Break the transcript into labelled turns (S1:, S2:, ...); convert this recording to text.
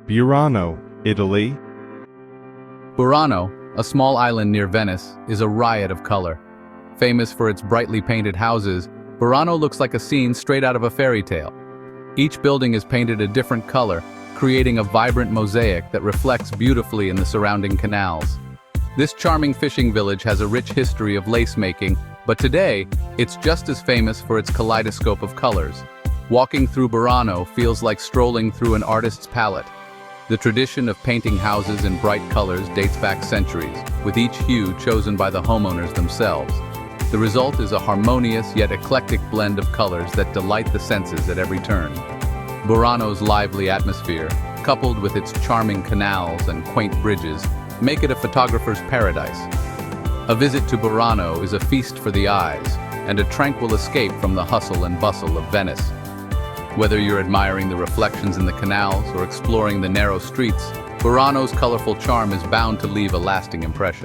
S1: Burano, Italy.
S2: Burano, a small island near Venice, is a riot of color. Famous for its brightly painted houses, Burano looks like a scene straight out of a fairy tale. Each building is painted a different color, creating a vibrant mosaic that reflects beautifully in the surrounding canals. This charming fishing village has a rich history of lace making, but today, it's just as famous for its kaleidoscope of colors. Walking through Burano feels like strolling through an artist's palette. The tradition of painting houses in bright colors dates back centuries, with each hue chosen by the homeowners themselves. The result is a harmonious yet eclectic blend of colors that delight the senses at every turn. Burano's lively atmosphere, coupled with its charming canals and quaint bridges, make it a photographer's paradise. A visit to Burano is a feast for the eyes and a tranquil escape from the hustle and bustle of Venice. Whether you're admiring the reflections in the canals or exploring the narrow streets, Burano's colorful charm is bound to leave a lasting impression.